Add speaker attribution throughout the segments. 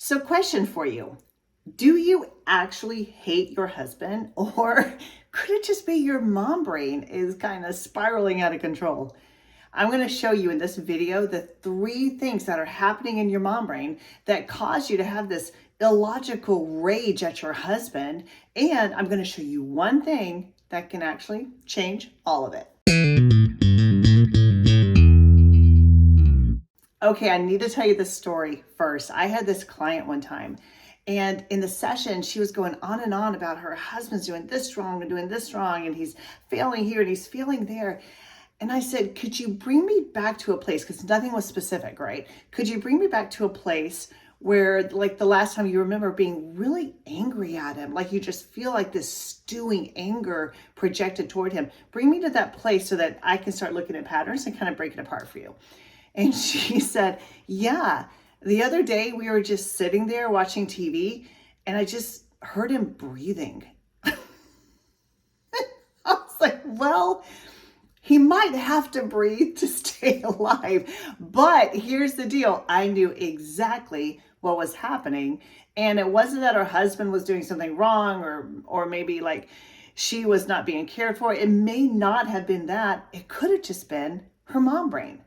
Speaker 1: So, question for you. Do you actually hate your husband, or could it just be your mom brain is kind of spiraling out of control? I'm going to show you in this video the 3 things that are happening in your mom brain that cause you to have this illogical rage at your husband. And I'm going to show you one thing that can actually change all of it. Okay, I need to tell you this story first. I had this client one time, and in the session, she was going on and on about her husband's doing this wrong and doing this wrong, and he's failing here and he's failing there. And I said, could you bring me back to a place? Because nothing was specific, right? Could you bring me back to a place where, like the last time you remember being really angry at him, like you just feel like this stewing anger projected toward him? Bring me to that place so that I can start looking at patterns and kind of break it apart for you. And she said, yeah, the other day we were just sitting there watching TV and I just heard him breathing. I was like, well, he might have to breathe to stay alive. But here's the deal. I knew exactly what was happening. And it wasn't that her husband was doing something wrong or maybe like she was not being cared for. It may not have been that. It could have just been her mom brain.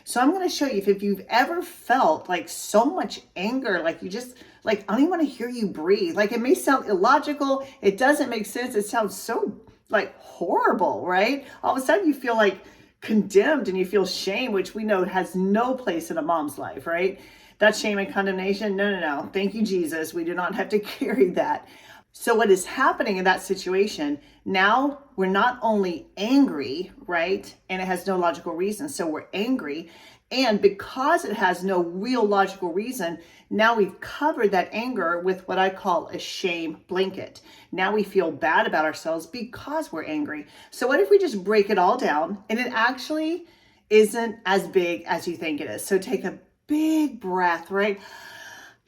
Speaker 1: So I'm going to show you if you've ever felt like so much anger, like you just like, I don't even want to hear you breathe. Like it may sound illogical. It doesn't make sense. It sounds so like horrible, right? All of a sudden you feel like condemned and you feel shame, which we know has no place in a mom's life, right? That shame and condemnation. No. Thank you, Jesus. We do not have to carry that. So what is happening in that situation, now we're not only angry, right? And it has no logical reason. So we're angry. And because it has no real logical reason, now we've covered that anger with what I call a shame blanket. Now we feel bad about ourselves because we're angry. So what if we just break it all down and it actually isn't as big as you think it is? So take a big breath, right?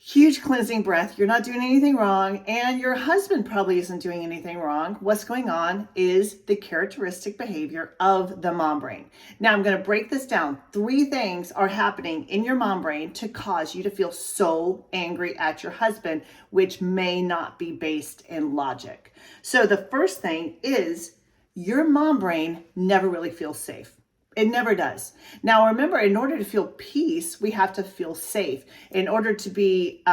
Speaker 1: Huge cleansing breath. You're not doing anything wrong, and your husband probably isn't doing anything wrong. What's going on is the characteristic behavior of the mom brain. Now, I'm going to break this down. 3 things are happening in your mom brain to cause you to feel so angry at your husband, which may not be based in logic. So the first thing is your mom brain never really feels safe. It never does. Now, remember, in order to feel peace, we have to feel safe. In order to be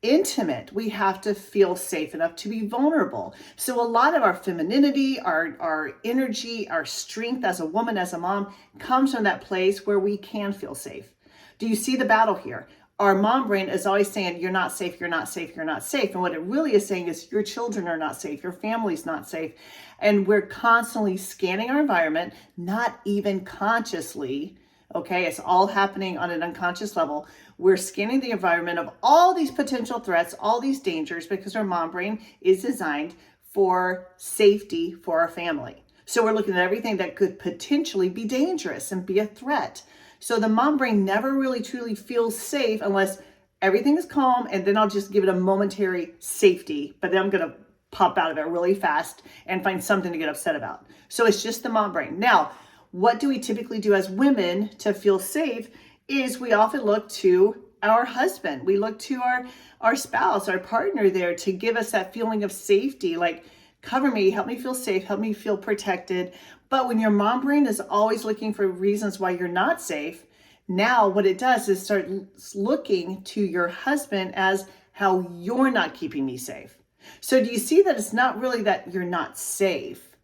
Speaker 1: intimate, we have to feel safe enough to be vulnerable. So a lot of our femininity, our energy, our strength as a woman, as a mom, comes from that place where we can feel safe. Do you see the battle here? Our mom brain is always saying, you're not safe, you're not safe, you're not safe. And what it really is saying is your children are not safe, your family's not safe. And we're constantly scanning our environment, not even consciously, okay? It's all happening on an unconscious level. We're scanning the environment of all these potential threats, all these dangers, because our mom brain is designed for safety for our family. So we're looking at everything that could potentially be dangerous and be a threat. So the mom brain never really truly feels safe unless everything is calm, and then I'll just give it a momentary safety, but then I'm going to pop out of it really fast and find something to get upset about. So it's just the mom brain. Now, what do we typically do as women to feel safe is we often look to our husband. We look to our spouse, our partner there to give us that feeling of safety, like cover me, help me feel safe, help me feel protected. But when your mom brain is always looking for reasons why you're not safe, now what it does is start looking to your husband as how you're not keeping me safe. So do you see that it's not really that you're not safe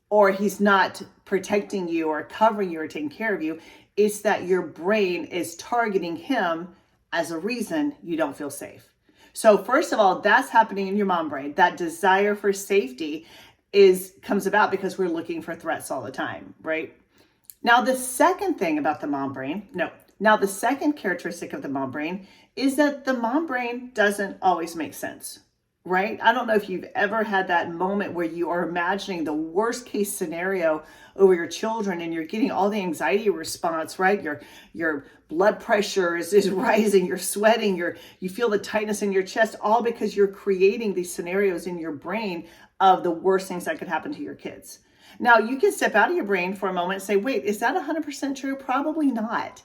Speaker 1: or he's not protecting you or covering you or taking care of you? It's that your brain is targeting him as a reason you don't feel safe. So first of all, that's happening in your mom brain. That desire for safety comes about because we're looking for threats all the time, right? Now, the second thing about the mom brain, the second characteristic of the mom brain is that the mom brain doesn't always make sense, right? I don't know if you've ever had that moment where you are imagining the worst case scenario over your children and you're getting all the anxiety response, right? Your blood pressure is rising, you're sweating, you feel the tightness in your chest, all because you're creating these scenarios in your brain of the worst things that could happen to your kids. Now, you can step out of your brain for a moment and say, wait, is that 100% true? Probably not.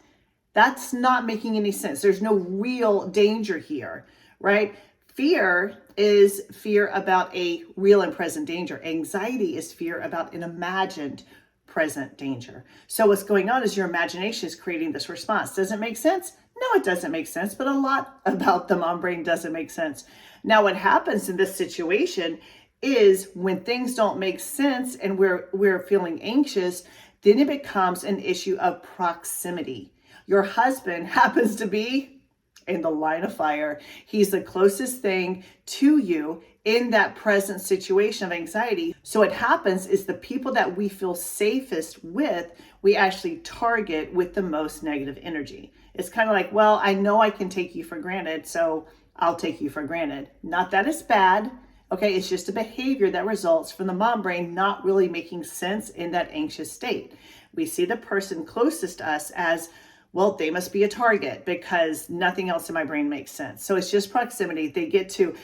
Speaker 1: That's not making any sense. There's no real danger here, right? Fear is fear about a real and present danger. Anxiety is fear about an imagined present danger. So what's going on is your imagination is creating this response. Does it make sense? No, it doesn't make sense, but a lot about the mom brain doesn't make sense. Now, what happens in this situation is when things don't make sense and we're feeling anxious, then it becomes an issue of proximity. Your husband happens to be in the line of fire. He's the closest thing to you in that present situation of anxiety. So what happens is the people that we feel safest with, we actually target with the most negative energy. It's kind of like, well, I know I can take you for granted, so I'll take you for granted. Not that it's bad. Okay, it's just a behavior that results from the mom brain not really making sense in that anxious state. We see the person closest to us as, well, they must be a target because nothing else in my brain makes sense. So it's just proximity. They get to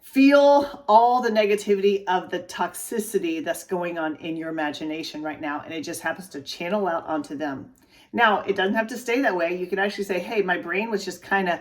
Speaker 1: feel all the negativity of the toxicity that's going on in your imagination right now, and it just happens to channel out onto them. Now, it doesn't have to stay that way. You can actually say, hey, my brain was just kind of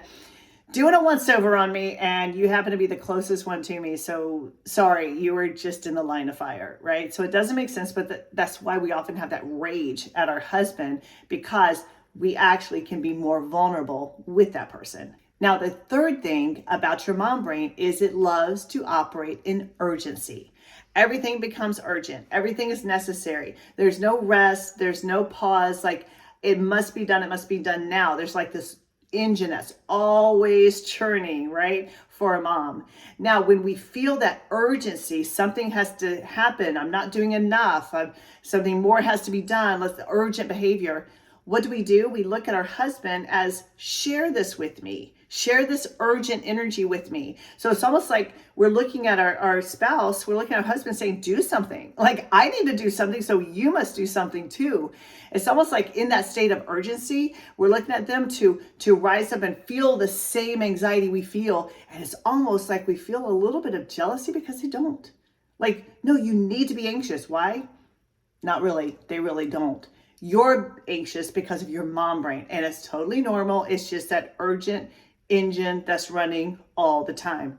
Speaker 1: doing a once over on me, and you happen to be the closest one to me. So sorry, you were just in the line of fire, right? So it doesn't make sense, but that's why we often have that rage at our husband, because we actually can be more vulnerable with that person. Now, the third thing about your mom brain is it loves to operate in urgency. Everything becomes urgent. Everything is necessary. There's no rest. There's no pause. Like, it must be done. It must be done now. There's like this engine that's always churning, right? For a mom. Now, when we feel that urgency, something has to happen. I'm not doing enough. Something more has to be done. Let's the urgent behavior. What do? We look at our husband as, share this with me. Share this urgent energy with me. So it's almost like we're looking at our spouse, we're looking at our husband saying, do something. Like, I need to do something, so you must do something too. It's almost like in that state of urgency, we're looking at them to rise up and feel the same anxiety we feel. And it's almost like we feel a little bit of jealousy because they don't. Like, no, you need to be anxious. Why? Not really. They really don't. You're anxious because of your mom brain, and it's totally normal. It's just that urgent engine that's running all the time.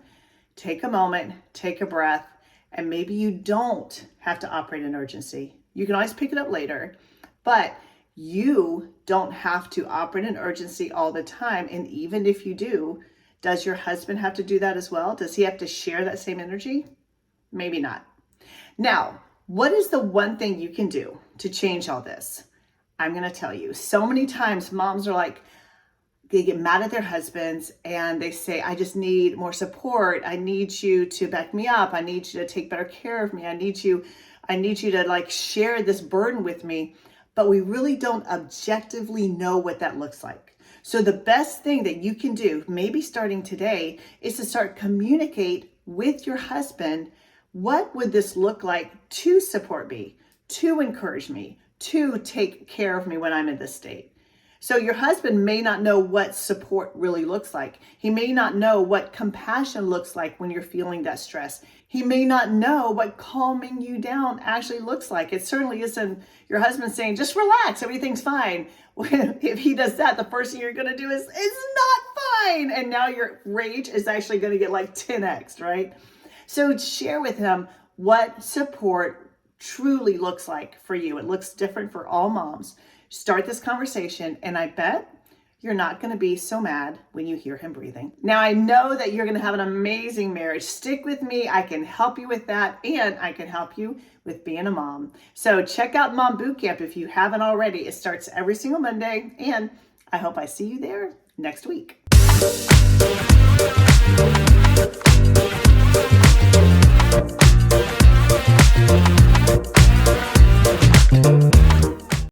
Speaker 1: Take a moment, take a breath, and maybe you don't have to operate in urgency. You can always pick it up later, but you don't have to operate in urgency all the time. And even if you do, does your husband have to do that as well? Does he have to share that same energy? Maybe not. Now, what is the one thing you can do to change all this? I'm going to tell you. So many times moms are like, they get mad at their husbands and they say, I just need more support. I need you to back me up. I need you to take better care of me. I need you to like share this burden with me. But we really don't objectively know what that looks like. So the best thing that you can do, maybe starting today, is to start communicate with your husband. What would this look like to support me, to encourage me, to take care of me when I'm in this state? So your husband may not know what support really looks like. He may not know what compassion looks like when you're feeling that stress. He may not know what calming you down actually looks like. It certainly isn't your husband saying, just relax, everything's fine. If he does that, the first thing you're going to do is, it's not fine. And now your rage is actually going to get like 10x, right? So share with him what support truly looks like for you. It looks different for all moms. Start this conversation, and I bet you're not going to be so mad when you hear him breathing. Now, I know that you're going to have an amazing marriage. Stick with me. I can help you with that, and I can help you with being a mom. So check out Mom Bootcamp if you haven't already. It starts every single Monday, and I hope I see you there next week.